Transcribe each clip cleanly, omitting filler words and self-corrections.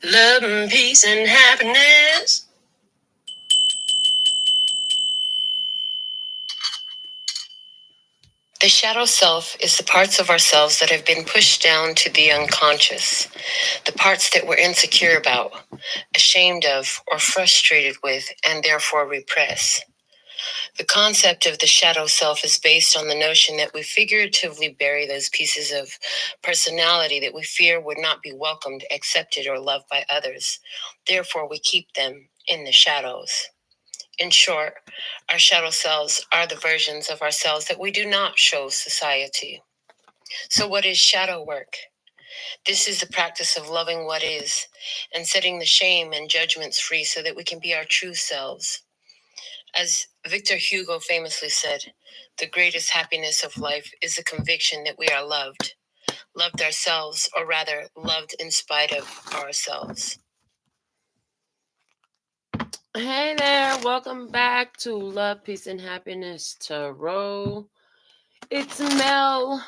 Love and peace and happiness. The shadow self is the parts of ourselves that have been pushed down to the unconscious, the parts that we're insecure about, ashamed of, or frustrated with, and therefore repress. The concept of the shadow self is based on the notion that we figuratively bury those pieces of personality that we fear would not be welcomed, accepted, or loved by others. Therefore, we keep them in the shadows. In short, our shadow selves are the versions of ourselves that we do not show society. So, what is shadow work? This is the practice of loving what is and setting the shame and judgments free so that we can be our true selves. As Victor Hugo famously said, the greatest happiness of life is the conviction that we are loved ourselves, or rather, loved in spite of ourselves. Hey there, welcome back to Love, Peace, and Happiness Tarot. It's Mel,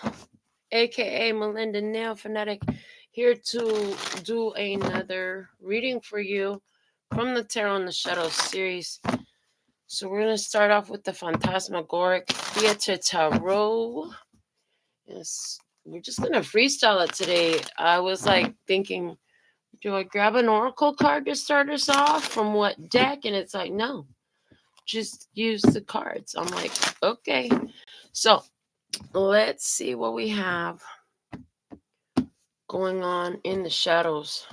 aka Melinda NailFanatic, here to do another reading for you from the Tarot in the Shadows series. So we're going to start off with the Phantasmagoric Theater Tarot. Yes, we're just going to freestyle it today. I was like thinking, do I grab an oracle card to start us off from what deck? And it's like, no, just use the cards. I'm like, okay. So let's see what we have going on in the shadows.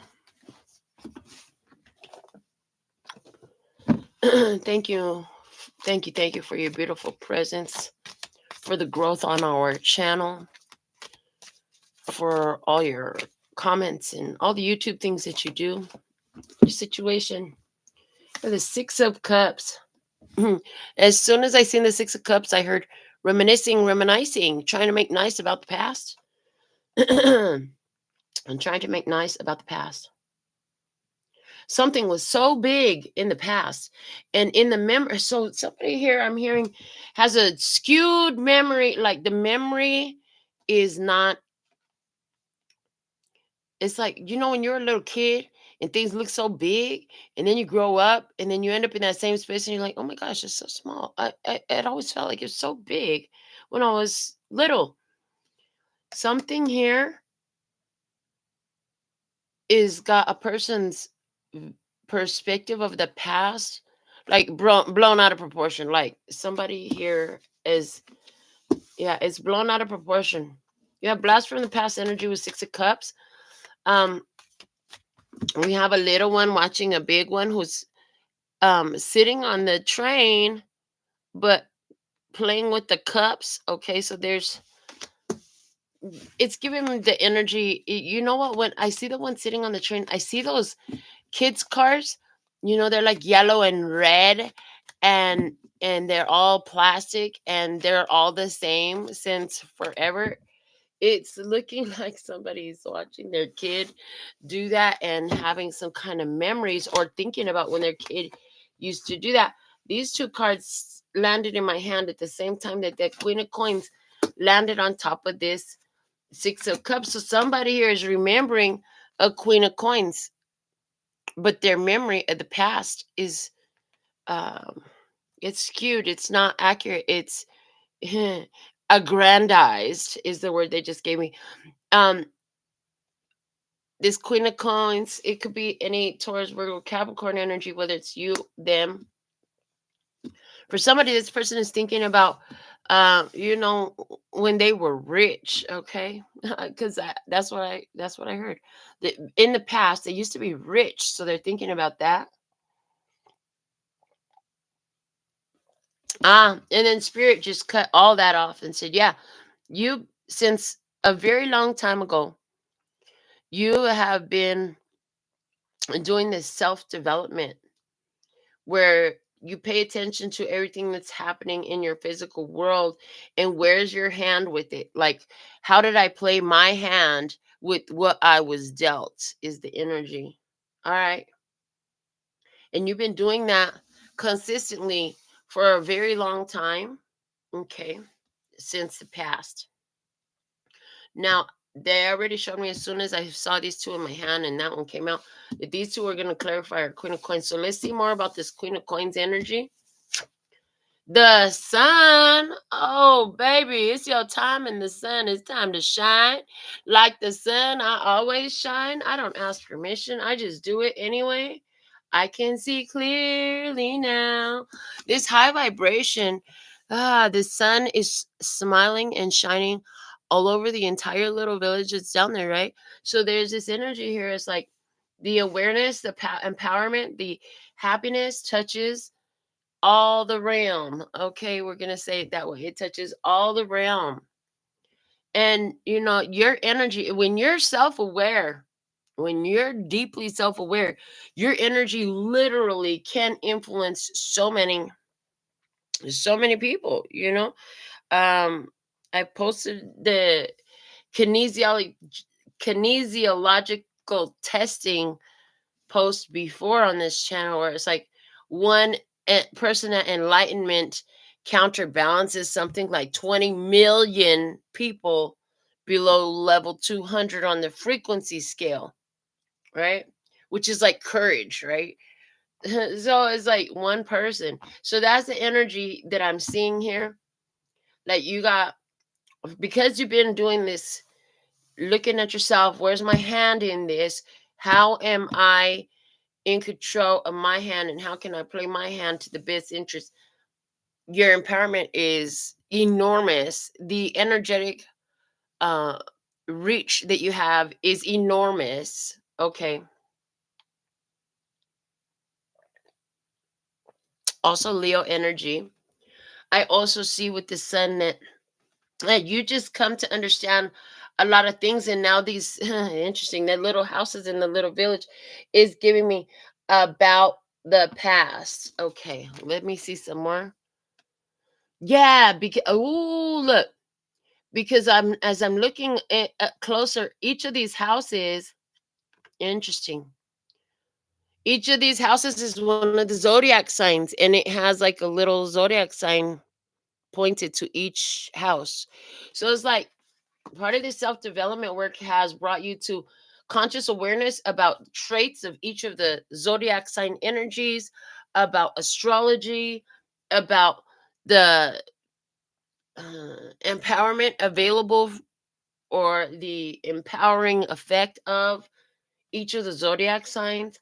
Thank you for your beautiful presence, for the growth on our channel, for all your comments and all the YouTube things that you do, your situation. For the Six of Cups. As soon as I seen the Six of Cups, I heard reminiscing, trying to make nice about the past. I'm trying to make nice about the past. Something was so big in the past and in the memory. So somebody here I'm hearing has a skewed memory. Like the memory is not, it's like, when you're a little kid and things look so big and then you grow up and then you end up in that same space and you're like, oh my gosh, it's so small. It always felt like it's so big when I was little. Something here is got a person's perspective of the past like blown out of proportion. Like somebody here is, it's blown out of proportion. You have blast from the past energy with Six of Cups. We have a little one watching a big one who's sitting on the train but playing with the cups. Okay, so it's giving me the energy. You know what, when I see the one sitting on the train, I see those kids cars, they're like yellow and red, and they're all plastic and they're all the same since forever. It's looking like somebody's watching their kid do that and having some kind of memories or thinking about when their kid used to do that. These two cards landed in my hand at the same time that the Queen of Coins landed on top of this Six of Cups. So somebody here is remembering a Queen of Coins, but their memory of the past is it's skewed. It's not accurate. It's aggrandized is the word they just gave me. This Queen of Coins, it could be any Taurus, Virgo, Capricorn energy, whether it's you, them. For somebody, this person is thinking about, when they were rich. Okay, because that's what I heard. In the past, they used to be rich, so they're thinking about that. And then Spirit just cut all that off and said, yeah, you, since a very long time ago, you have been doing this self-development where you pay attention to everything that's happening in your physical world and where's your hand with it. Like, how did I play my hand with what I was dealt is the energy. All right. And you've been doing that consistently for a very long time. Okay. Since the past. Now, They already showed me as soon as I saw these two in my hand and that one came out that these two are going to clarify our Queen of Coins. So let's see more about this Queen of Coins energy. The sun. Oh, baby, it's your time in the sun. It's time to shine. Like the sun, I always shine. I don't ask permission. I just do it anyway. I can see clearly now. This high vibration, the sun is smiling and shining all over the entire little village that's down there, right? So there's this energy here. It's like the awareness, the empowerment, the happiness touches all the realm. Okay, we're going to say it that way. It touches all the realm. And, your energy, when you're self aware, when you're deeply self aware, your energy literally can influence so many people, I posted the kinesiolo- kinesiological testing post before on this channel where it's like one person at enlightenment counterbalances something like 20 million people below level 200 on the frequency scale, right? Which is like courage, right? So it's like one person. So that's the energy that I'm seeing here. Like you got, because you've been doing this, looking at yourself, where's my hand in this? How am I in control of my hand, and how can I play my hand to the best interest? Your empowerment is enormous. The energetic uh reach that you have is enormous. Okay. Also Leo energy. I also see with the sun that you just come to understand a lot of things, and now these interesting, that little houses in the little village is giving me about the past. Okay, let me see some more. Yeah, because look, because I'm looking at closer, each of these houses, interesting. Each of these houses is one of the zodiac signs, and it has like a little zodiac sign pointed to each house. So it's like part of this self-development work has brought you to conscious awareness about traits of each of the zodiac sign energies, about astrology, about the empowerment available, or the empowering effect of each of the zodiac signs.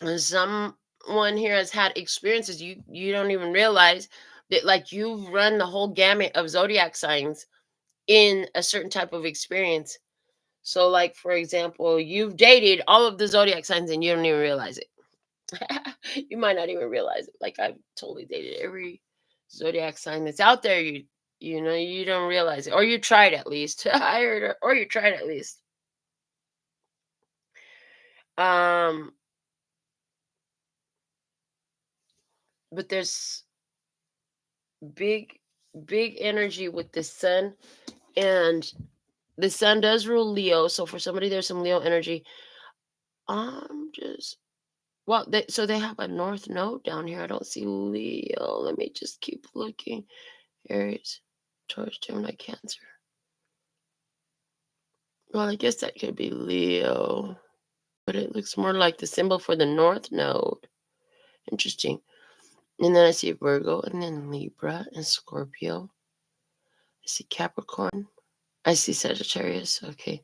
And someone here has had experiences you don't even realize that, like, you've run the whole gamut of zodiac signs in a certain type of experience. So, like, for example, you've dated all of the zodiac signs and you don't even realize it. You might not even realize it. Like, I've totally dated every zodiac sign that's out there. You don't realize it, or you tried at least. I heard, or you tried at least. Um, but there's big, big energy with the sun, and the sun does rule Leo. So for somebody, there's some Leo energy. Just Well, so they have a north node down here. I don't see Leo. Let me just keep looking. Aries, Taurus, Gemini, Cancer. Well, I guess that could be Leo, but it looks more like the symbol for the north node. Interesting. And then I see Virgo, and then Libra and Scorpio. I see Capricorn. I see Sagittarius. Okay.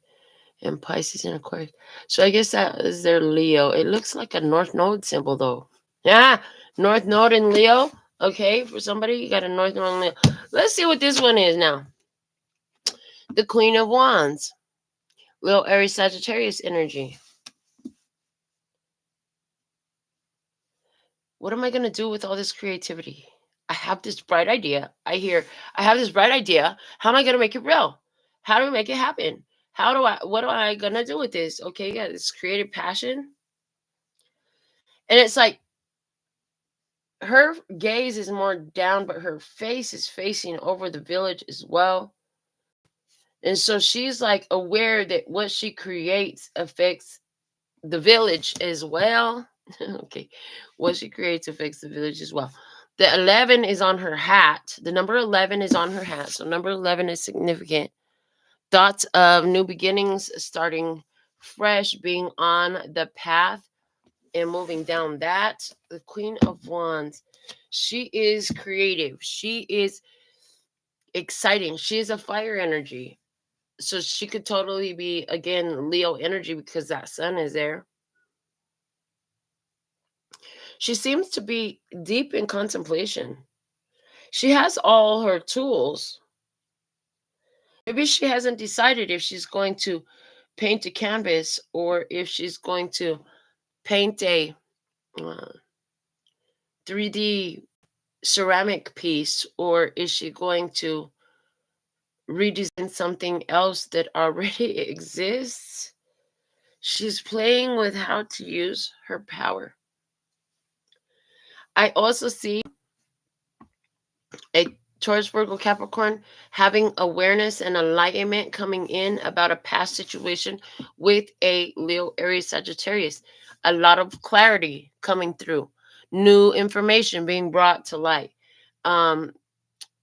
And Pisces and Aquarius. So I guess that is their Leo. It looks like a north node symbol, though. Yeah, north node in Leo. Okay, for somebody, you got a north node in Leo. Let's see what this one is now. The Queen of Wands. Leo, Aries, Sagittarius energy. What am I going to do with all this creativity? I have this bright idea. I have this bright idea. How am I going to make it real? How do we make it happen? What am I going to do with this? Okay, yeah, this creative passion. And it's like, her gaze is more down, but her face is facing over the village as well. And so she's like aware that what she creates affects the village as well. Okay. What she creates affects the village as well. The 11 is on her hat. The number 11 is on her hat. So number 11 is significant. Thoughts of new beginnings, starting fresh, being on the path and moving down that. The Queen of Wands, she is creative. She is exciting. She is a fire energy. So she could totally be, again, Leo energy because that sun is there. She seems to be deep in contemplation. She has all her tools. Maybe she hasn't decided if she's going to paint a canvas or if she's going to paint a 3D ceramic piece, or is she going to redesign something else that already exists? She's playing with how to use her power. I also see a Taurus, Virgo, Capricorn having awareness and enlightenment coming in about a past situation with a Leo, Aries, Sagittarius. A lot of clarity coming through, new information being brought to light.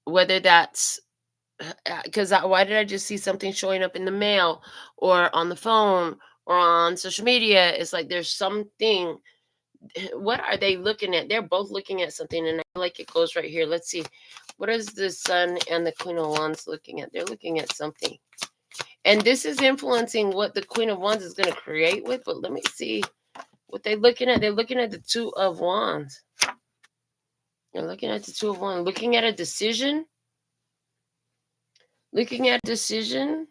Whether that's because why did I just see something showing up in the mail or on the phone or on social media? It's like there's something. What are they looking at? They're both looking at something, and I feel like it goes right here. Let's see. What is the Sun and the Queen of Wands looking at? They're looking at something. And this is influencing what the Queen of Wands is going to create with. But let me see what they're looking at. They're looking at the Two of Wands. They're looking at the Two of Wands. Looking at a decision. Looking at a decision.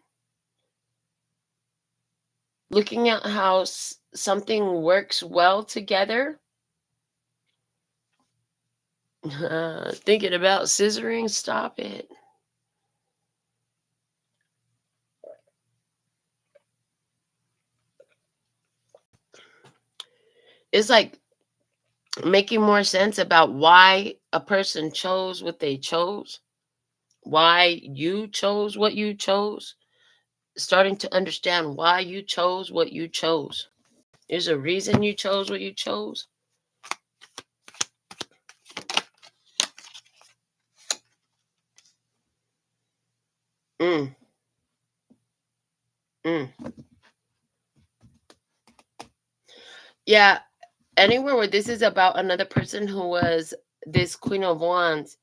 Looking at how something works well together. Thinking about scissoring. Stop it. It's like making more sense about why a person chose what they chose, why you chose what you chose, starting to understand why you chose what you chose. There's a reason you chose what you chose. Mm. Mm. Yeah, anywhere where this is about another person who was this Queen of Wands,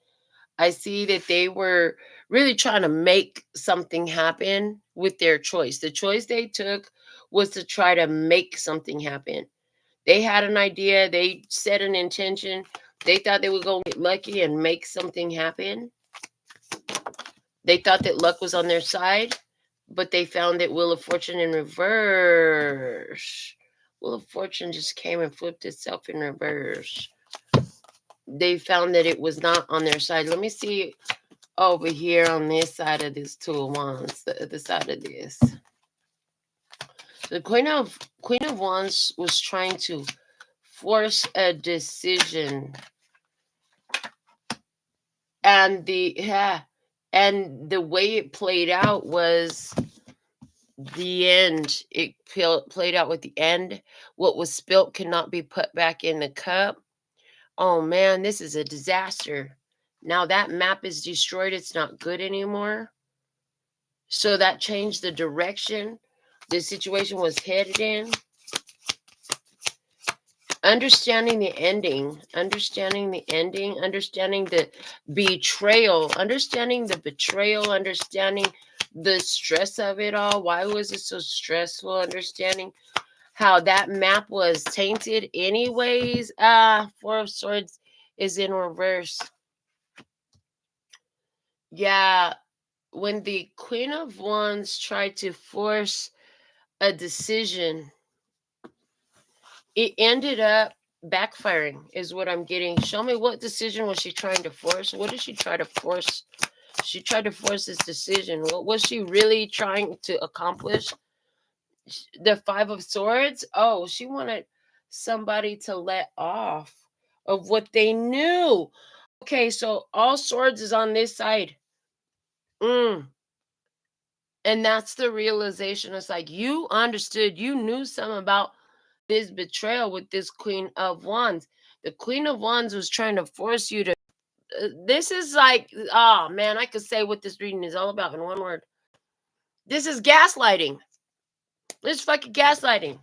I see that they were really trying to make something happen with their choice. The choice they took was to try to make something happen. They had an idea, they set an intention, they thought they would go get lucky and make something happen. They thought that luck was on their side, but they found that Wheel of Fortune in reverse. Wheel of Fortune just came and flipped itself in reverse. They found that it was not on their side. Let me see over here on this side of this Two of Wands, the other side of this. The Queen of Wands was trying to force a decision, and the way it played out was the end. It played out with the end. What was spilt cannot be put back in the cup. Oh man, this is a disaster. Now that map is destroyed. It's not good anymore. So that changed the direction the situation was headed in. Understanding the ending, understanding the betrayal, understanding the stress of it all. Why was it so stressful? Understanding how that map was tainted anyways. Four of Swords is in reverse. Yeah, when the Queen of Wands tried to force a decision, it ended up backfiring, is what I'm getting. Show me, what decision was she trying to force? What did she try to force? She tried to force this decision. What was she really trying to accomplish? The Five of Swords? Oh, she wanted somebody to let off of what they knew. Okay, so all swords is on this side. And that's the realization. It's like you understood, you knew something about this betrayal with this Queen of Wands. The Queen of Wands was trying to force you to. This is like, oh man, I could say what this reading is all about in one word. This is gaslighting. This is fucking gaslighting.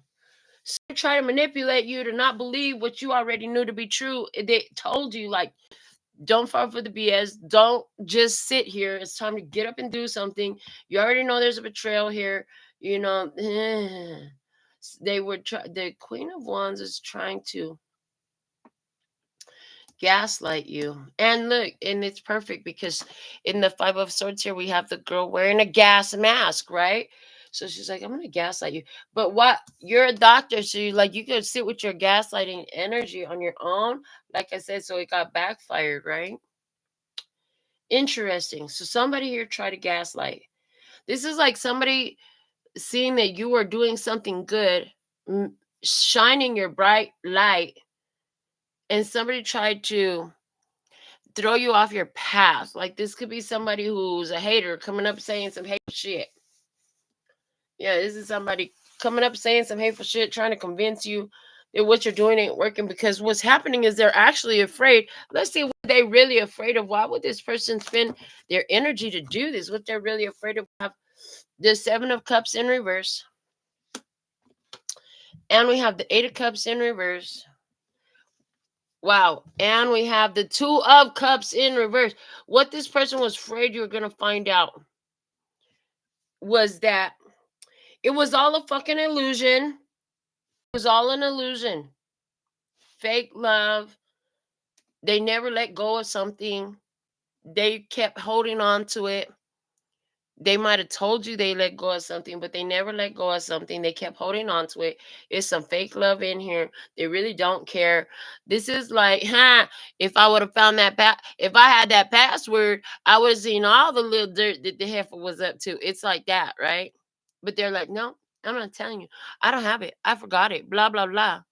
So they try to manipulate you to not believe what you already knew to be true. They told you, like, don't fall for the BS. Don't just sit here. It's time to get up and do something. You already know there's a betrayal here. You know, they were the Queen of Wands is trying to gaslight you. And look, and it's perfect because in the Five of Swords here, we have the girl wearing a gas mask, right? So she's like, I'm gonna gaslight you. But what, you're a doctor, so you could sit with your gaslighting energy on your own. Like I said, so it got backfired, right? Interesting. So somebody here tried to gaslight. This is like somebody seeing that you are doing something good, shining your bright light, and somebody tried to throw you off your path. Like this could be somebody who's a hater coming up saying some hateful shit. Yeah, this is somebody coming up saying some hateful shit, trying to convince you that what you're doing ain't working, because what's happening is they're actually afraid. Let's see what they really afraid of. Why would this person spend their energy to do this? What they're really afraid of. Have the Seven of Cups in reverse. And we have the Eight of Cups in reverse. Wow. And we have the Two of Cups in reverse. What this person was afraid you were going to find out was that it was all a fucking illusion. It was all an illusion. Fake love. They never let go of something. They kept holding on to it. They might have told you they let go of something, but they never let go of something. They kept holding on to it. It's some fake love in here. They really don't care. This is like, if I would have found that if I had that password, I would have seen all the little dirt that the heifer was up to. It's like that, right? But they're like, no, I'm not telling you. I don't have it. I forgot it. Blah, blah, blah.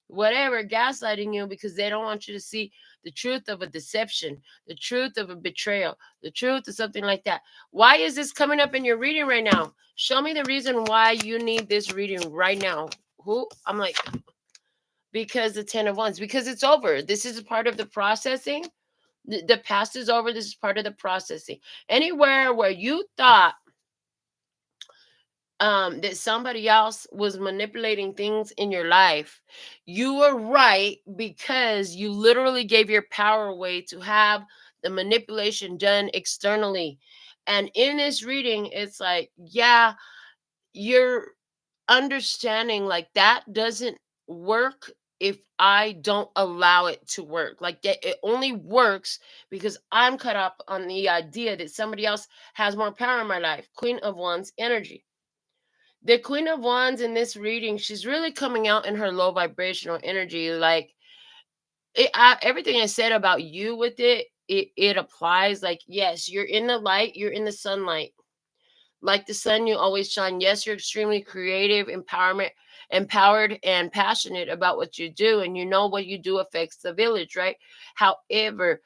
Whatever, gaslighting you because they don't want you to see the truth of a deception, the truth of a betrayal, the truth of something like that. Why is this coming up in your reading right now? Show me the reason why you need this reading right now. Who? I'm like, because the Ten of Wands, because it's over. This is a part of the processing. The past is over. This is part of the processing. Anywhere where you thought that somebody else was manipulating things in your life, you were right, because you literally gave your power away to have the manipulation done externally. And in this reading, it's like, yeah, you're understanding like that doesn't work if I don't allow it to work. Like that, it only works because I'm caught up on the idea that somebody else has more power in my life. Queen of Wands energy. The Queen of Wands in this reading, she's really coming out in her low vibrational energy. Like everything I said about you with it applies. Like, yes, you're in the light, you're in the sunlight. Like the sun, you always shine. Yes, you're extremely creative, empowered, and passionate about what you do. And you know what you do affects the village, right? However,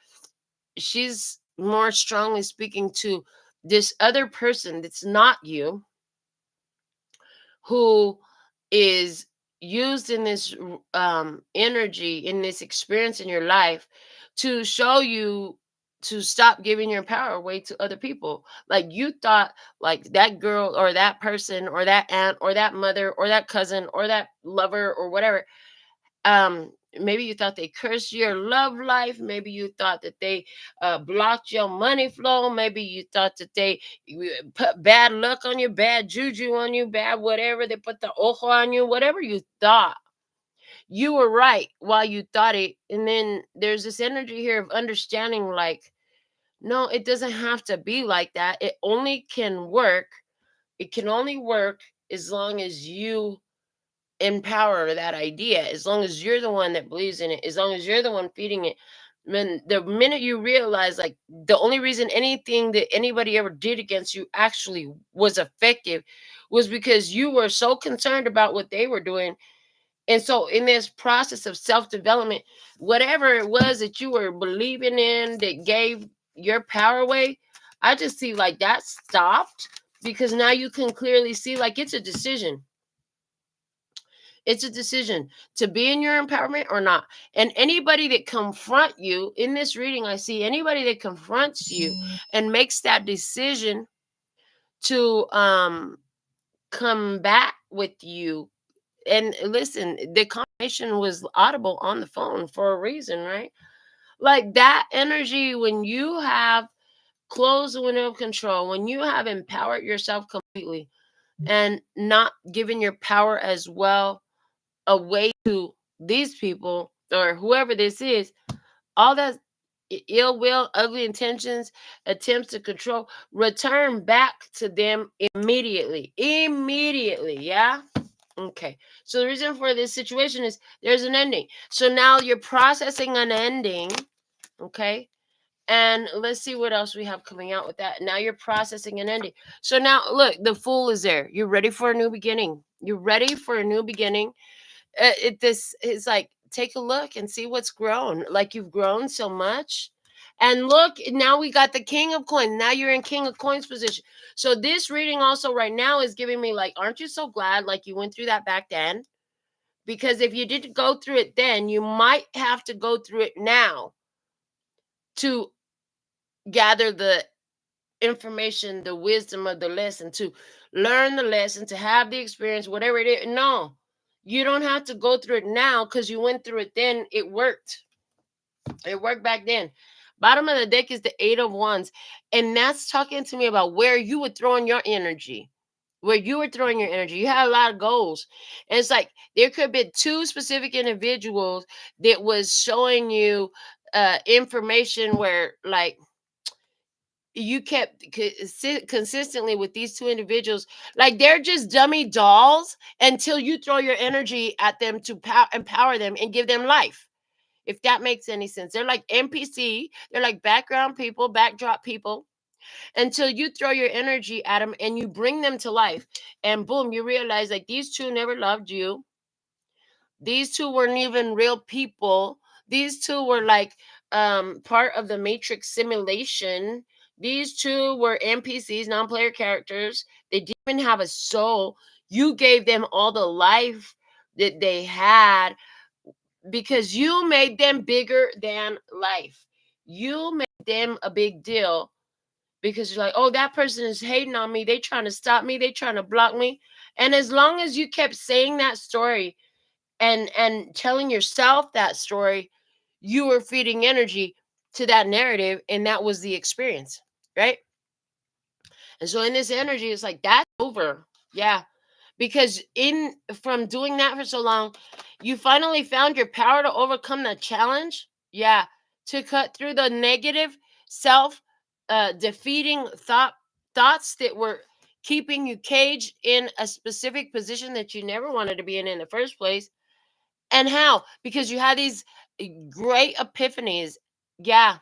she's more strongly speaking to this other person that's not you, who is used in this energy, in this experience in your life, to show you to stop giving your power away to other people. Like you thought, like that girl or that person or that aunt or that mother or that cousin or that lover or whatever, maybe you thought they cursed your love life. Maybe you thought that they blocked your money flow. Maybe you thought that they put bad luck on you, bad juju on you, bad whatever. They put the ojo on you. Whatever you thought, you were right while you thought it. And then there's this energy here of understanding, like, no, it doesn't have to be like that. It only can work. It can only work as long as you empower that idea, as long as you're the one that believes in it, as long as you're the one feeding it. When the minute you realize, like, the only reason anything that anybody ever did against you actually was effective was because you were so concerned about what they were doing. And so in this process of self-development, whatever it was that you were believing in that gave your power away, I just see like that stopped, because now you can clearly see, like, it's a decision. It's a decision to be in your empowerment or not. And anybody that confront you in this reading, I see anybody that confronts you and makes that decision to combat with you. And listen, the conversation was audible on the phone for a reason, right? Like that energy, when you have closed the window of control, when you have empowered yourself completely and not given your power as well away to these people or whoever this is, all that ill will, ugly intentions, attempts to control, return back to them immediately. Immediately, yeah? Okay. So the reason for this situation is there's an ending. So now you're processing an ending, okay? And let's see what else we have coming out with that. Now you're processing an ending. So now look, the Fool is there. You're ready for a new beginning. You're ready for a new beginning. This is like, take a look and see what's grown. Like you've grown so much. And look, now we got the King of Coins. Now you're in King of Coins position. So this reading also right now is giving me like, aren't you so glad like you went through that back then? Because if you didn't go through it then, you might have to go through it now to gather the information, the wisdom of the lesson, to learn the lesson, to have the experience, whatever it is. No, you don't have to go through it now because you went through it then. It worked. It worked back then. Bottom of the deck is the Eight of Wands. And that's talking to me about where you were throwing your energy. Where you were throwing your energy. You had a lot of goals. And it's like there could be two specific individuals that was showing you information where like you kept consistently with these two individuals, like they're just dummy dolls until you throw your energy at them to empower them and give them life, if that makes any sense. They're like NPC, they're like background people, backdrop people, until you throw your energy at them and you bring them to life, and boom, you realize like these two never loved you. These two weren't even real people. These two were like part of the Matrix simulation. These two were NPCs, non-player characters. They didn't even have a soul. You gave them all the life that they had because you made them bigger than life. You made them a big deal because you're like, oh, that person is hating on me. They trying to stop me. They trying to block me. And as long as you kept saying that story and telling yourself that story, you were feeding energy to that narrative, and that was the experience, right? And so in this energy, it's like that's over. Yeah. Because in from doing that for so long, you finally found your power to overcome the challenge. Yeah. To cut through the negative self defeating thoughts that were keeping you caged in a specific position that you never wanted to be in the first place. And how? Because you had these great epiphanies. Yeah.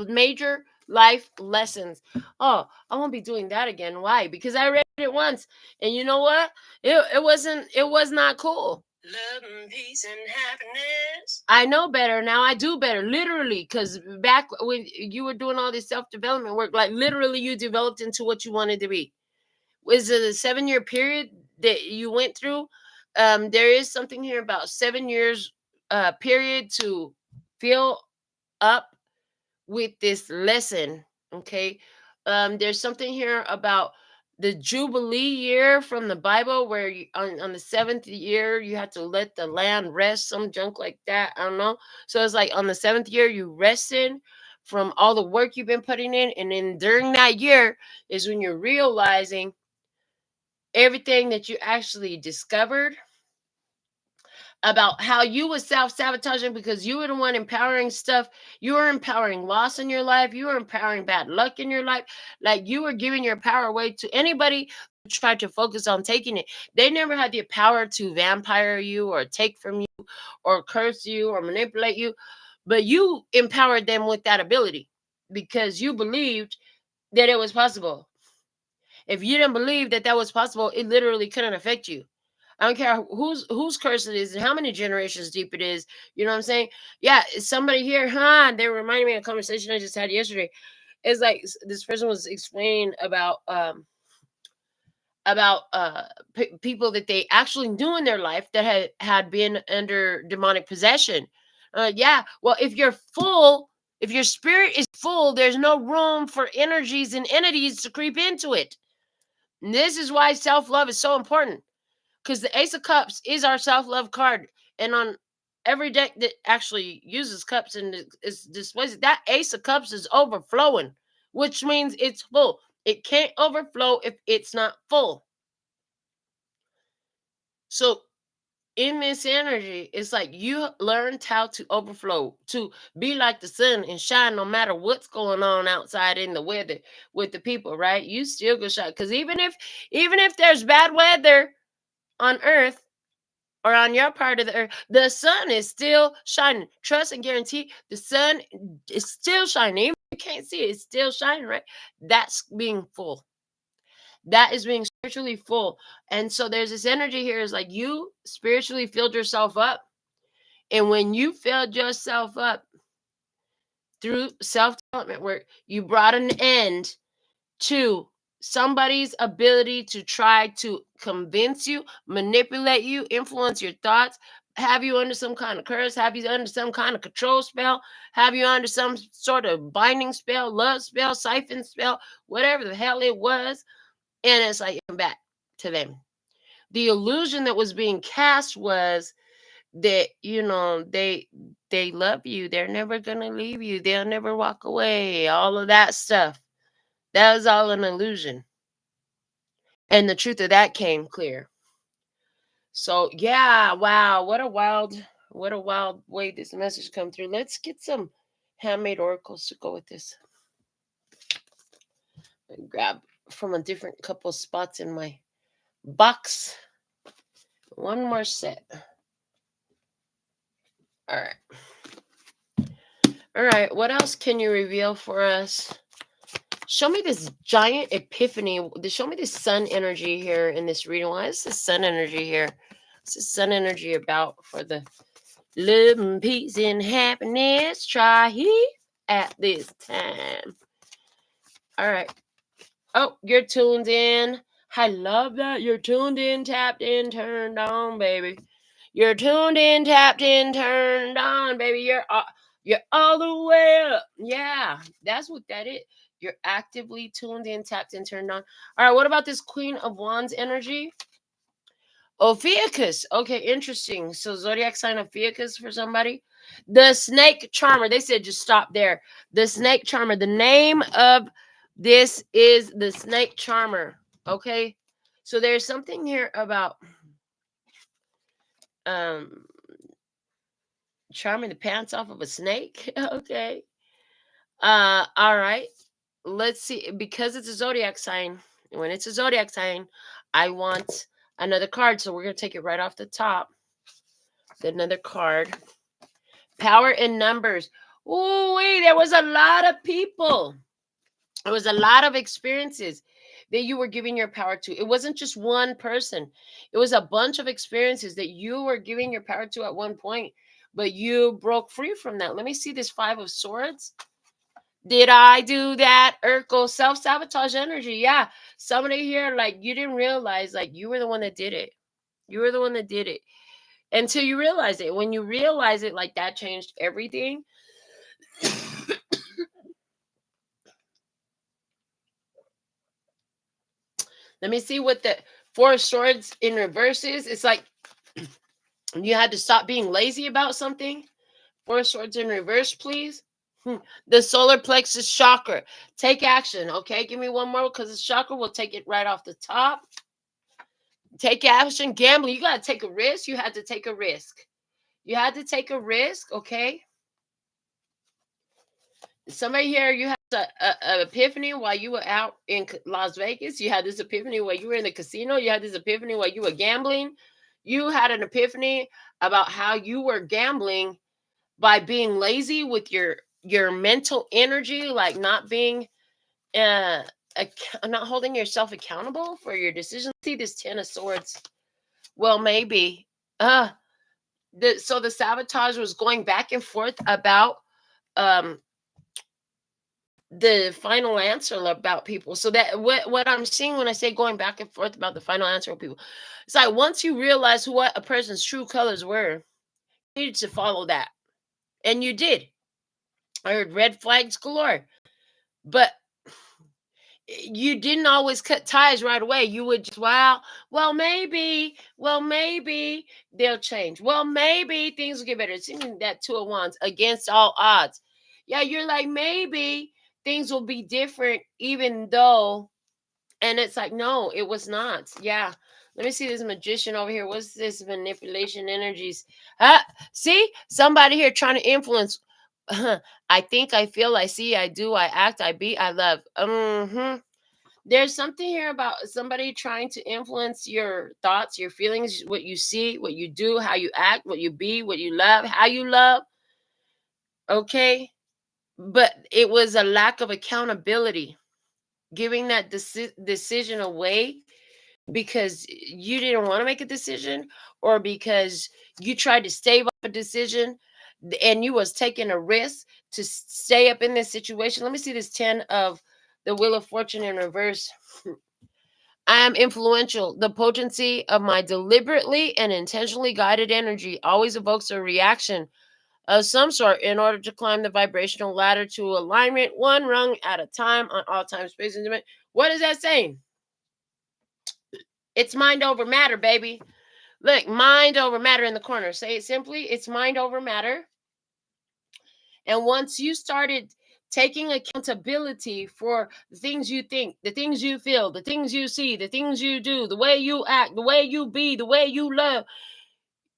Major life lessons. Oh, I won't be doing that again. Why? Because I read it once. And you know what? It was not cool. Love and peace and happiness. I know better now. I do better, literally, because back when you were doing all this self-development work, like literally you developed into what you wanted to be. Was it a 7-year period that you went through? There is something here about 7 years period to fill up with this lesson. Okay. There's something here about the Jubilee year from the Bible where you, on the seventh year, you have to let the land rest, some junk like that. I don't know. So it's like on the seventh year, you rested from all the work you've been putting in. And then during that year is when you're realizing everything that you actually discovered about how you were self-sabotaging because you were the one empowering stuff. You were empowering loss in your life. You were empowering bad luck in your life. Like you were giving your power away to anybody who tried to focus on taking it. They never had the power to vampire you or take from you or curse you or manipulate you. But you empowered them with that ability because you believed that it was possible. If you didn't believe that that was possible, it literally couldn't affect you. I don't care whose curse it is and how many generations deep it is. You know what I'm saying? Yeah, somebody here, huh? They reminded me of a conversation I just had yesterday. It's like this person was explaining about people that they actually knew in their life that had been under demonic possession. Yeah, well, if you're full, if your spirit is full, there's no room for energies and entities to creep into it. And this is why self-love is so important, because the Ace of Cups is our self-love card. And on every deck that actually uses cups and is displays it, that Ace of Cups is overflowing, which means it's full. It can't overflow if it's not full. So in this energy, it's like you learned how to overflow, to be like the sun and shine no matter what's going on outside in the weather with the people, right? You still go shine. Because even if there's bad weather on Earth or on your part of the Earth, the sun is still shining. Trust and guarantee the sun is still shining. Even if you can't see it, it's still shining, right? That's being full. That is being spiritually full. And so there's this energy here, is like you spiritually filled yourself up. And when you filled yourself up through self-development work, you brought an end to somebody's ability to try to convince you, manipulate you, influence your thoughts, have you under some kind of curse, have you under some kind of control spell, have you under some sort of binding spell, love spell, siphon spell, whatever the hell it was. And it's like back to them. The illusion that was being cast was that, they love you, they're never gonna leave you, they'll never walk away, all of that stuff. That was all an illusion. And the truth of that came clear. So yeah, wow, what a wild way this message come through. Let's get some handmade oracles to go with this. And grab from a different couple spots in my box. One more set. All right. All right, what else can you reveal for us? Show me this giant epiphany. Show me this sun energy here in this reading. Why is the sun energy here? What's the sun energy about for the love and peace and happiness? Try here at this time. All right. Oh, you're tuned in. I love that. You're tuned in, tapped in, turned on, baby. You're tuned in, tapped in, turned on, baby. You're all the way up. Yeah, that's what that is. You're actively tuned in, tapped in, turned on. All right, what about this Queen of Wands energy? Ophiuchus. Okay, interesting. So zodiac sign Ophiuchus for somebody. The snake charmer. They said just stop there. The snake charmer. The name of this is the snake charmer. Okay. So there's something here about charming the pants off of a snake. Okay. All right. Let's see. Because it's a zodiac sign. When it's a zodiac sign, I want another card. So we're gonna take it right off the top. Another card. Power in numbers. Oh, wait, there was a lot of people. There was a lot of experiences that you were giving your power to. It wasn't just one person. It was a bunch of experiences that you were giving your power to at one point, but you broke free from that. Let me see this Five of Swords. Did I do that? Urkel, self-sabotage energy. Yeah. Somebody here, like, you didn't realize, like, you were the one that did it. You were the one that did it. Until you realize it. When you realize it, like, that changed everything. Let me see what the Four of Swords in reverse is. It's like you had to stop being lazy about something. Four of Swords in reverse, please. The solar plexus chakra. Take action. Okay, give me one more because the chakra will take it right off the top. Take action. Gambling. You got to take a risk. You had to take a risk. You had to take a risk. Okay. Somebody here, you had an epiphany while you were out in Las Vegas. You had this epiphany while you were in the casino. You had this epiphany while you were gambling. You had an epiphany about how you were gambling by being lazy with your mental energy, like not being not holding yourself accountable for your decisions. See this Ten of Swords. Well, maybe. So the sabotage was going back and forth about the final answer about people. So that what I'm seeing when I say going back and forth about the final answer of people, it's like once you realize what a person's true colors were, you needed to follow that. And you did. I heard red flags galore. But You didn't always cut ties right away. You would just, well, maybe they'll change. Well, maybe things will get better. It's even that Two of Wands, against all odds. Yeah, you're like, maybe things will be different, even though, and it's like, no, it was not. Yeah. Let me see this Magician over here. What's this manipulation energies? See, somebody here trying to influence. I think, I feel, I see, I do, I act, I be, I love. There's something here about somebody trying to influence your thoughts, your feelings, what you see, what you do, how you act, what you be, what you love, how you love. Okay. But it was a lack of accountability, giving that decision away because you didn't want to make a decision, or because you tried to stave up a decision and you was taking a risk to stay up in this situation. Let me see this 10 of the Wheel of Fortune in reverse. I am influential. The potency of my deliberately and intentionally guided energy always evokes a reaction of some sort in order to climb the vibrational ladder to alignment, one rung at a time, on all time, space, and dimension. What is that saying? It's mind over matter, baby. Look, mind over matter in the corner. Say it simply. It's mind over matter. And once you started taking accountability for the things you think, the things you feel, the things you see, the things you do, the way you act, the way you be, the way you love,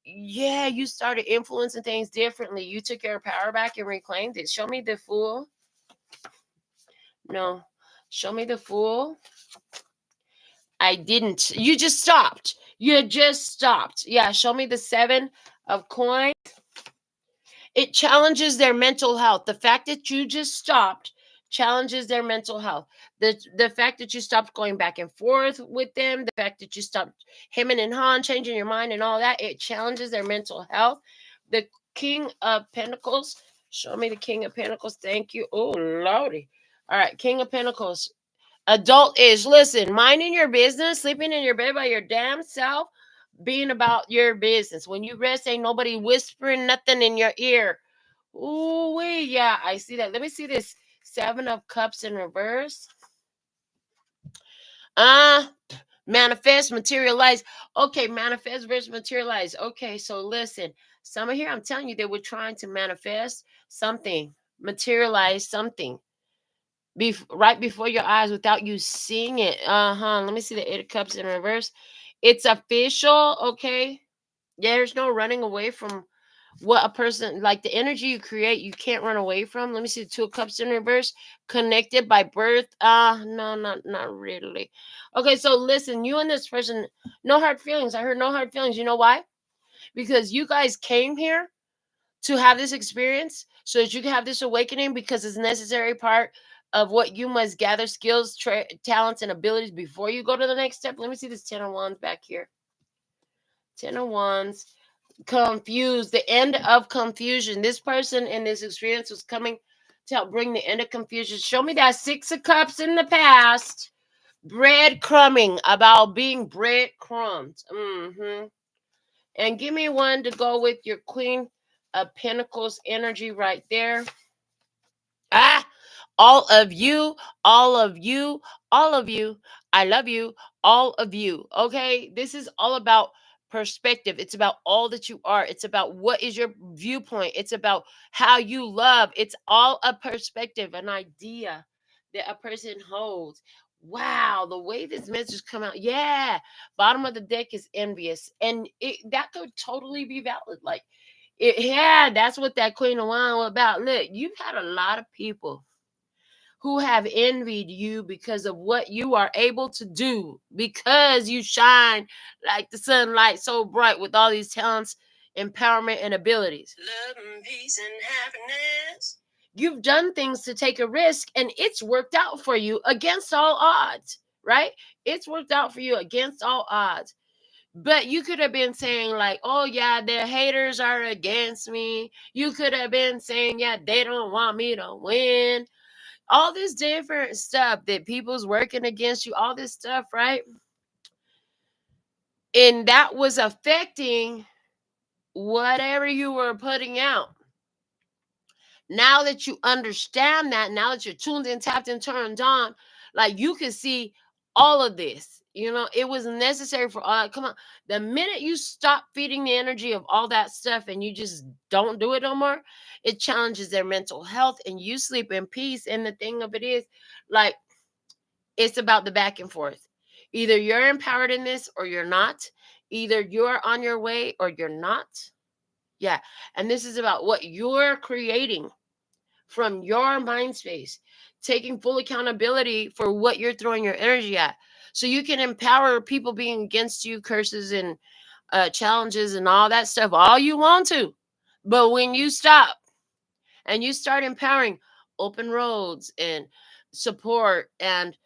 yeah, you started influencing things differently. You took your power back and reclaimed it. Show me the Fool. No. Show me the Fool. I didn't. You just stopped. You just stopped. Yeah, show me the Seven of Coins. It challenges their mental health. The fact that you just stopped challenges their mental health. The fact that you stopped going back and forth with them, the fact that you stopped hemming and hawing, changing your mind and all that, it challenges their mental health. The King of Pentacles. Show me the King of Pentacles. Thank you. Oh, Lordy. All right, King of Pentacles. Adult-ish. Listen, minding your business, sleeping in your bed by your damn self, being about your business. When you rest, ain't nobody whispering nothing in your ear. Ooh, yeah, I see that. Let me see this Seven of Cups in reverse. Manifest, materialize. Okay, manifest versus materialize. Okay, so listen, some of here, I'm telling you, they were trying to manifest something, materialize something right before your eyes without you seeing it. Let me see the Eight of Cups in reverse. It's official. Okay, there's no running away from what a person, like the energy you create, you can't run away from. Let me see the Two of Cups in reverse. Connected by birth. No, not really. Okay, so listen, you and this person, no hard feelings. I heard no hard feelings. You know why? Because you guys came here to have this experience so that you can have this awakening, because it's a necessary part of what you must gather skills, talents, and abilities before you go to the next step. Let me see this Ten of Wands back here. Ten of Wands. Confused, the end of confusion. This person in this experience was coming to help bring the end of confusion. Show me that Six of Cups in the past. Breadcrumbing, about being breadcrumbs. And give me one to go with your Queen of Pentacles energy right there. All of you, all of you, all of you. I love you, all of you. Okay, this is all about perspective. It's about all that you are. It's about what is your viewpoint. It's about how you love. It's all a perspective, an idea that a person holds. Wow, the way this message come out. Yeah, bottom of the deck is envious, and that could totally be valid. Like, yeah, that's what that Queen of Wands was about. Look, you've had a lot of people who have envied you because of what you are able to do, because you shine like the sunlight so bright with all these talents, empowerment, and abilities. Love and peace and happiness. You've done things to take a risk, and it's worked out for you against all odds, right? It's worked out for you against all odds. But you could have been saying, like, oh, yeah, the haters are against me. You could have been saying, yeah, they don't want me to win. All this different stuff that people's working against you, all this stuff, right? And that was affecting whatever you were putting out. Now that you understand that, now that you're tuned in, tapped in, turned on, Like, you could see all of this. It was necessary for all. Come on. The minute you stop feeding the energy of all that stuff and you just don't do it no more, it challenges their mental health and you sleep in peace. And the thing of it is, like, it's about the back and forth. Either you're empowered in this or you're not. Either you're on your way or you're not. Yeah. And this is about what you're creating from your mind space, taking full accountability for what you're throwing your energy at. So you can empower people being against you, curses and challenges and all that stuff, all you want to. But when you stop and you start empowering open roads and support and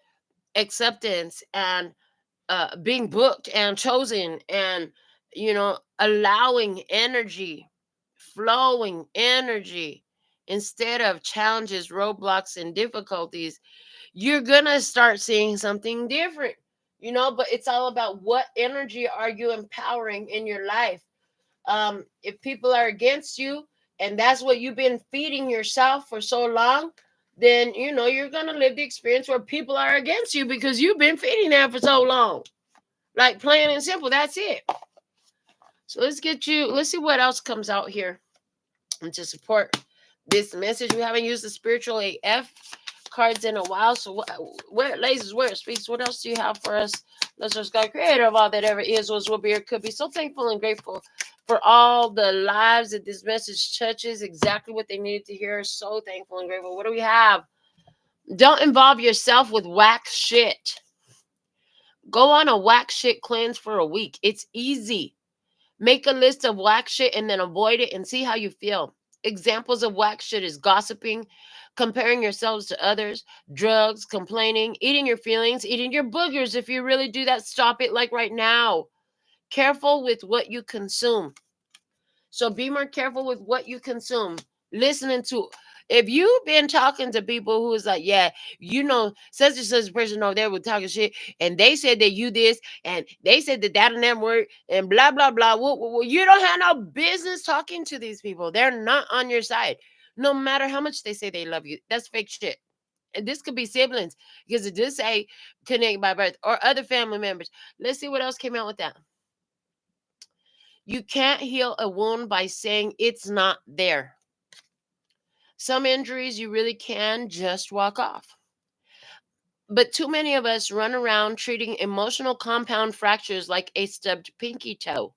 acceptance and being booked and chosen and allowing energy, flowing energy instead of challenges, roadblocks and difficulties, you're gonna start seeing something different. But it's all about what energy are you empowering in your life. If people are against you and that's what you've been feeding yourself for so long, then you're gonna live the experience where people are against you because you've been feeding them for so long. Like, plain and simple, that's it. So let's see what else comes out here and to support this message. We haven't used the spiritual AF cards in a while. So where it lays is where it speaks. What else do you have for us? Let's just God, creator of all that ever is, was, will be, or could be. So thankful and grateful for all the lives that this message touches, exactly what they needed to hear. So thankful and grateful. What do we have? Don't involve yourself with whack shit. Go on a whack shit cleanse for a week. It's easy. Make a list of whack shit and then avoid it and see how you feel. Examples of whack shit is gossiping, comparing yourselves to others, drugs, complaining, eating your feelings, eating your boogers. If you really do that, stop it, like right now. Careful with what you consume. So be more careful with what you consume. Listening to, if you've been talking to people who is like, yeah, such and such person over there was talking shit, and they said that you this, and they said that and that word, and blah blah blah. Well, you don't have no business talking to these people. They're not on your side. No matter how much they say they love you, that's fake shit. And this could be siblings because it does say connect by birth or other family members. Let's see what else came out with that. You can't heal a wound by saying it's not there. Some injuries you really can just walk off. But too many of us run around treating emotional compound fractures like a stubbed pinky toe.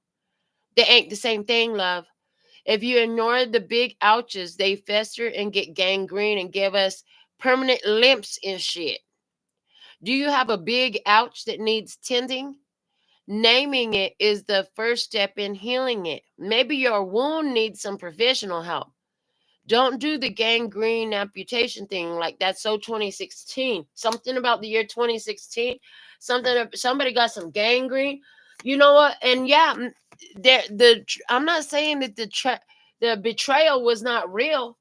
They ain't the same thing, love. If you ignore the big ouches, they fester and get gangrene and give us permanent limps and shit. Do you have a big ouch that needs tending? Naming it is the first step in healing it. Maybe your wound needs some professional help. Don't do the gangrene amputation thing like that's so 2016. Something about the year 2016. Somebody got some gangrene. You know what? And yeah, I'm not saying that the betrayal was not real.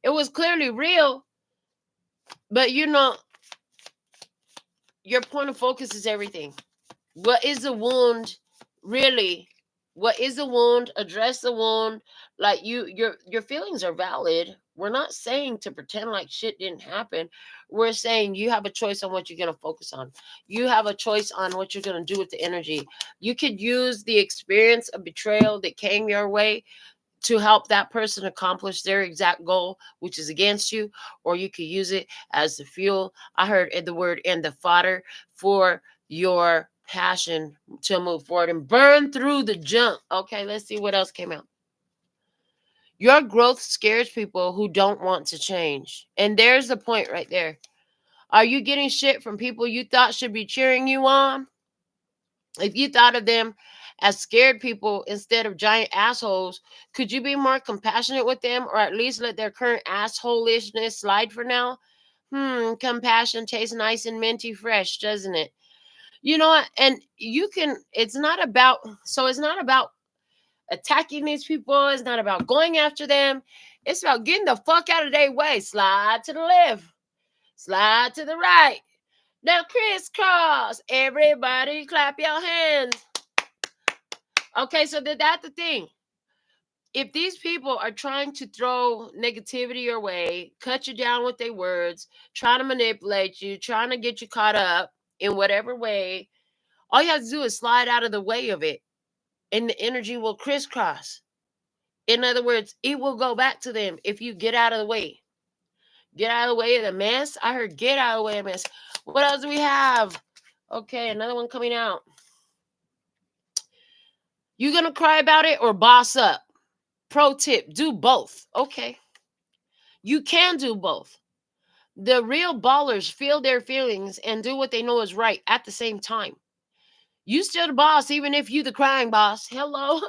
It was clearly real, but your point of focus is everything. What is the wound really? What is the wound? Address the wound. Like, your feelings are valid. We're not saying to pretend like shit didn't happen. We're saying you have a choice on what you're going to focus on. You have a choice on what you're going to do with the energy. You could use the experience of betrayal that came your way to help that person accomplish their exact goal, which is against you, or you could use it as the fuel. I heard the word and the fodder for your passion to move forward and burn through the junk. Okay, let's see what else came out. Your growth scares people who don't want to change. And there's the point right there. Are you getting shit from people you thought should be cheering you on? If you thought of them as scared people instead of giant assholes, could you be more compassionate with them, or at least let their current assholishness slide for now? Compassion tastes nice and minty fresh, doesn't it? You know what? And it's not about attacking these people. It's not about going after them. It's about getting the fuck out of their way. Slide to the left, slide to the right. Now crisscross. Everybody clap your hands. Okay, so that's the thing. if these people are trying to throw negativity your way, cut you down with their words, trying to manipulate you, trying to get you caught up in whatever way, all you have to do is slide out of the way of it, and the energy will crisscross. In other words, it will go back to them if you get out of the way. Get out of the way of the mess. I heard get out of the way of the mess. What else do we have? Okay, another one coming out. You gonna cry about it or boss up? Pro tip, do both. Okay. You can do both. The real ballers feel their feelings and do what they know is right at the same time. You still the boss, even if you the crying boss. Hello.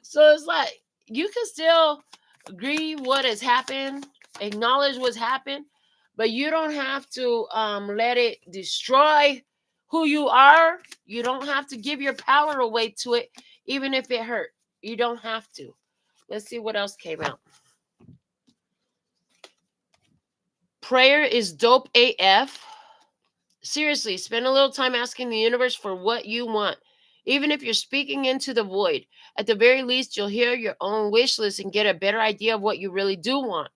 So it's like you can still grieve what has happened, acknowledge what's happened, but you don't have to let it destroy who you are. You don't have to give your power away to it, even if it hurt. You don't have to. Let's see what else came out. Prayer is dope AF. Seriously, spend a little time asking the universe for what you want. Even if you're speaking into the void, at the very least, you'll hear your own wish list and get a better idea of what you really do want.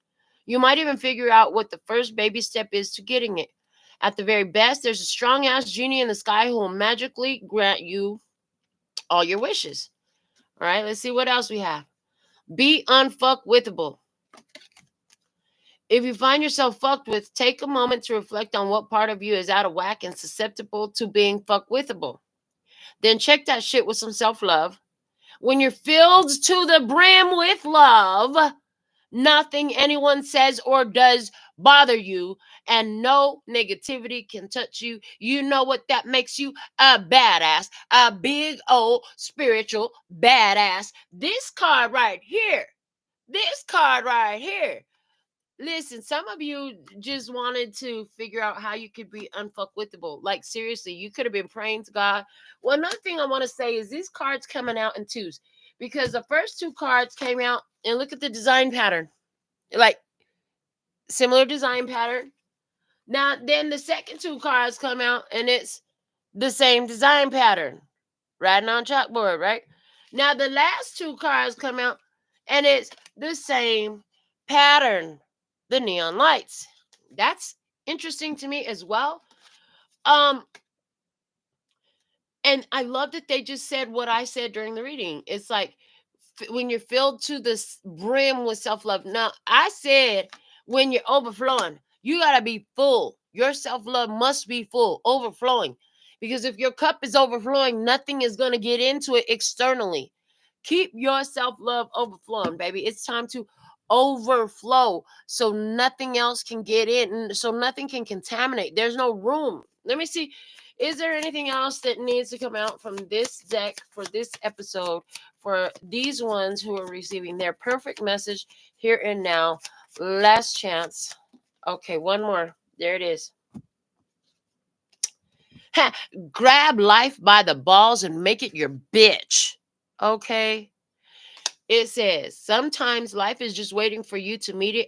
You might even figure out what the first baby step is to getting it. At the very best, there's a strong ass genie in the sky who will magically grant you all your wishes. All right, let's see what else we have. Be unfuckwithable. If you find yourself fucked with, take a moment to reflect on what part of you is out of whack and susceptible to being fuckwithable. Then check that shit with some self-love. When you're filled to the brim with love, nothing anyone says or does bother you, and no negativity can touch you. You know what that makes you? A badass, a big old spiritual badass. This card right here. Listen, some of you just wanted to figure out how you could be unfuckwithable. Like, seriously, you could have been praying to God. Well, another thing I want to say is these cards coming out in twos, because the first two cards came out, and look at the design pattern. Like, similar design pattern. Now, then the second two cards come out, and it's the same design pattern. Writing on chalkboard, right? Now, the last two cards come out, and it's the same pattern. The neon lights. That's interesting to me as well. And I love that they just said what I said during the reading. It's like when you're filled to the brim with self-love. Now, I said when you're overflowing, you got to be full. Your self-love must be full, overflowing. Because if your cup is overflowing, nothing is going to get into it externally. Keep your self-love overflowing, baby. It's time to overflow so nothing else can get in, so nothing can contaminate. There's no room. Let me see. Is there anything else that needs to come out from this deck for this episode for these ones who are receiving their perfect message here and now? Last chance. Okay, one more. There it is. Grab life by the balls and make it your bitch. Okay. It says, sometimes life is just waiting for you to meet it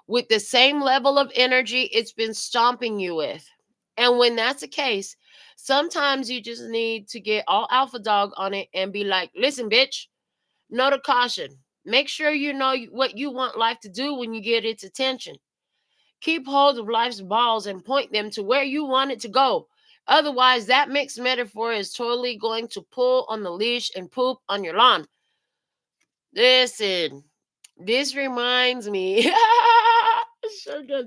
with the same level of energy it's been stomping you with. And when that's the case, sometimes you just need to get all alpha dog on it and be like, listen, bitch, note of caution. Make sure you know what you want life to do when you get its attention. Keep hold of life's balls and point them to where you want it to go. Otherwise, that mixed metaphor is totally going to pull on the leash and poop on your lawn. Listen, this reminds me.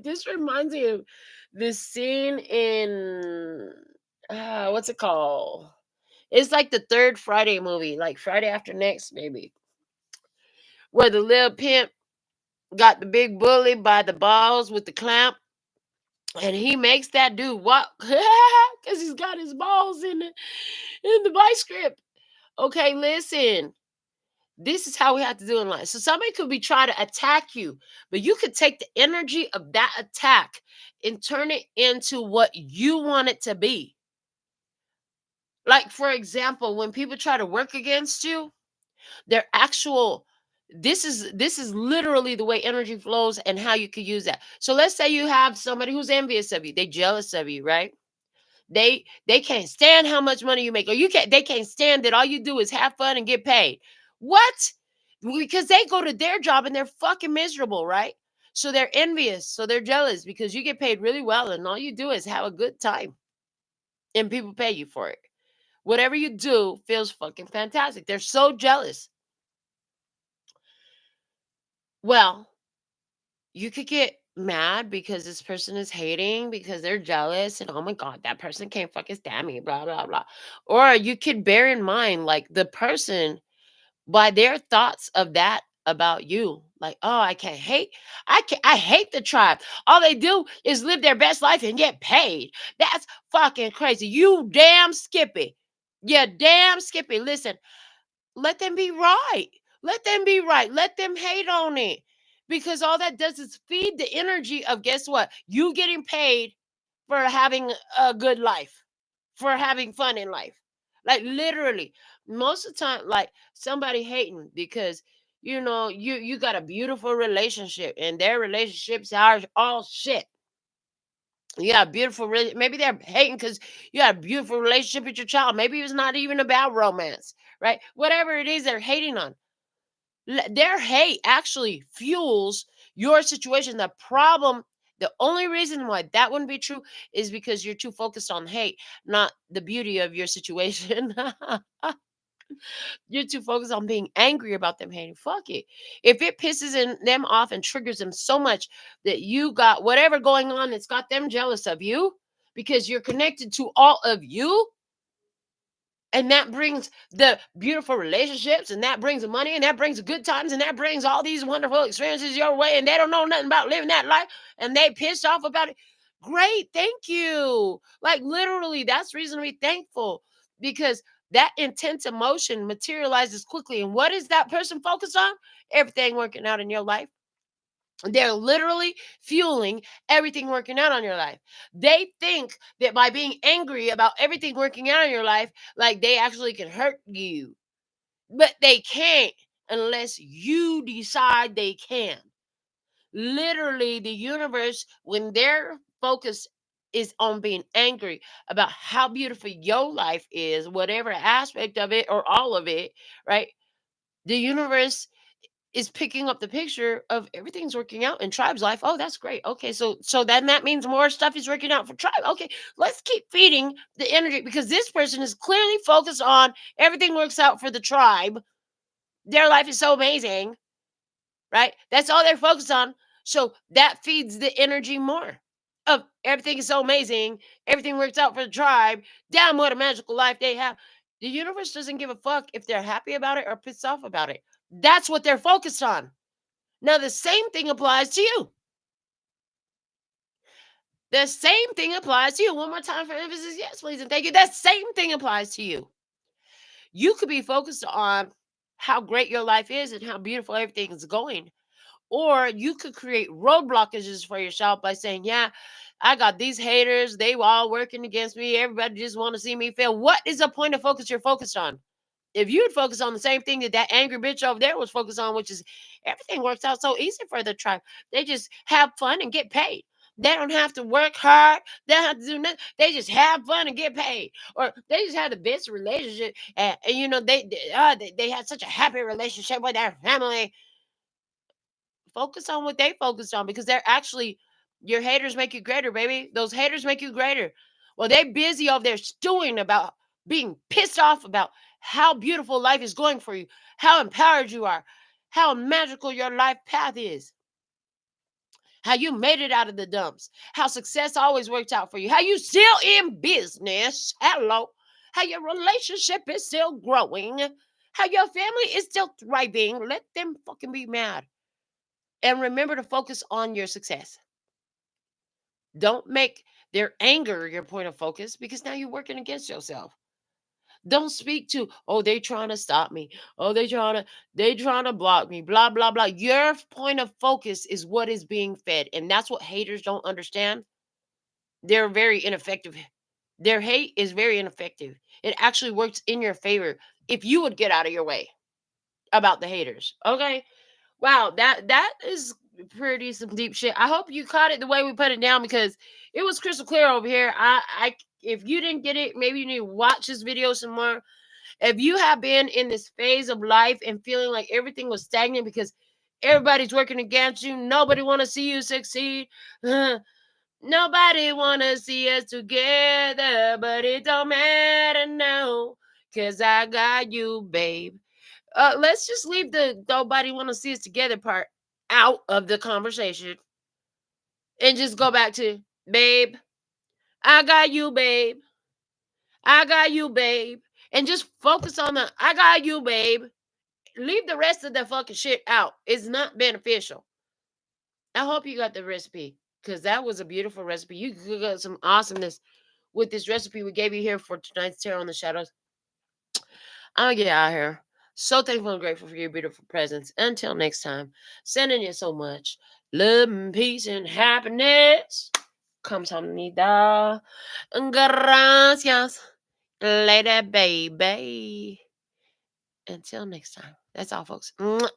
This reminds me of this scene in what's it called? It's like the third Friday movie, like Friday After Next, maybe, where the little pimp got the big bully by the balls with the clamp, and he makes that dude walk because he's got his balls in the vice grip. Okay, listen. This is how we have to do in life. So somebody could be trying to attack you, but you could take the energy of that attack and turn it into what you want it to be. Like, for example, when people try to work against you, their actual this is literally the way energy flows and how you could use that. So let's say you have somebody who's envious of you, they jealous of you, right? They can't stand how much money you make, or they can't stand that all you do is have fun and get paid. What? because they go to their job and they're fucking miserable, right? So they're envious, so they're jealous because you get paid really well and all you do is have a good time and people pay you for it. Whatever you do feels fucking fantastic. They're so jealous. Well, you could get mad because this person is hating because they're jealous and oh my god, that person can't fucking stand me, blah blah blah. Or you could bear in mind like the person by their thoughts of that about you. Like, oh, I hate the tribe. All they do is live their best life and get paid. That's fucking crazy. You damn Skippy. Yeah, damn Skippy. Listen, let them be right. Let them be right. Let them hate on it. Because all that does is feed the energy of guess what? You getting paid for having a good life, for having fun in life. Like literally, most of the time, like somebody hating because you got a beautiful relationship and their relationships are all shit. You got a beautiful maybe they're hating because you got a beautiful relationship with your child. Maybe it's not even about romance, right? Whatever it is they're hating on. Their hate actually fuels your situation. The problem, the only reason why that wouldn't be true is because you're too focused on hate, not the beauty of your situation. You're too focused on being angry about them hating. Fuck it. If it pisses them off and triggers them so much that you got whatever going on that's got them jealous of you because you're connected to all of you, and that brings the beautiful relationships and that brings the money and that brings the good times and that brings all these wonderful experiences your way and they don't know nothing about living that life and they pissed off about it. Great, thank you. Like literally that's reason to be thankful because that intense emotion materializes quickly. And what is that person focused on? Everything working out in your life. They're literally fueling everything working out on your life. They think that by being angry about everything working out in your life, like they actually can hurt you. But they can't unless you decide they can. Literally, the universe, when their focus is on being angry about how beautiful your life is, whatever aspect of it or all of it, right? The universe is picking up the picture of everything's working out in tribe's life. Oh, that's great. Okay, so then that means more stuff is working out for tribe. Okay, let's keep feeding the energy because this person is clearly focused on everything works out for the tribe. Their life is so amazing, right? That's all they're focused on. So that feeds the energy more of everything is so amazing. Everything works out for the tribe. Damn, what a magical life they have. The universe doesn't give a fuck if they're happy about it or pissed off about it. That's what they're focused on. Now, the same thing applies to you. The same thing applies to you. One more time for emphasis. Yes, please. And thank you. That same thing applies to you. You could be focused on how great your life is and how beautiful everything is going. Or you could create road blockages for yourself by saying, yeah, I got these haters. They were all working against me. Everybody just want to see me fail. What is the point of focus you're focused on? If you'd focus on the same thing that that angry bitch over there was focused on, which is everything works out so easy for the tribe. They just have fun and get paid. They don't have to work hard. They don't have to do nothing. They just have fun and get paid, or they just have the best relationship. And they had such a happy relationship with their family. Focus on what they focused on because they're actually your haters make you greater, baby. Those haters make you greater. Well, they're busy over there stewing about being pissed off about how beautiful life is going for you, how empowered you are, how magical your life path is, how you made it out of the dumps, how success always worked out for you, how you still in business. Hello. How your relationship is still growing, how your family is still thriving. Let them fucking be mad. And remember to focus on your success. Don't make their anger your point of focus because now you're working against yourself. Don't speak to, oh, they trying to stop me. Oh, they trying to block me. Blah, blah, blah. Your point of focus is what is being fed. And that's what haters don't understand. They're very ineffective. Their hate is very ineffective. It actually works in your favor if you would get out of your way about the haters. Okay. Wow, that is pretty some deep shit. I hope you caught it the way we put it down because it was crystal clear over here. I if you didn't get it, maybe you need to watch this video some more. If you have been in this phase of life and feeling like everything was stagnant because everybody's working against you, nobody want to see you succeed. Nobody want to see us together, but it don't matter now, because I got you, babe. Let's just leave the nobody want to see us together part out of the conversation and just go back to, babe, I got you, babe. I got you, babe. And just focus on the I got you, babe. Leave the rest of the fucking shit out. It's not beneficial. I hope you got the recipe, because that was a beautiful recipe. You got some awesomeness with this recipe we gave you here for tonight's Tarot in the Shadows. I'm gonna get out of here. So thankful and grateful for your beautiful presence. Until next time, sending you so much love and peace and happiness. Kamsahamnida. Gracias. Later, baby. Until next time. That's all, folks. Mwah.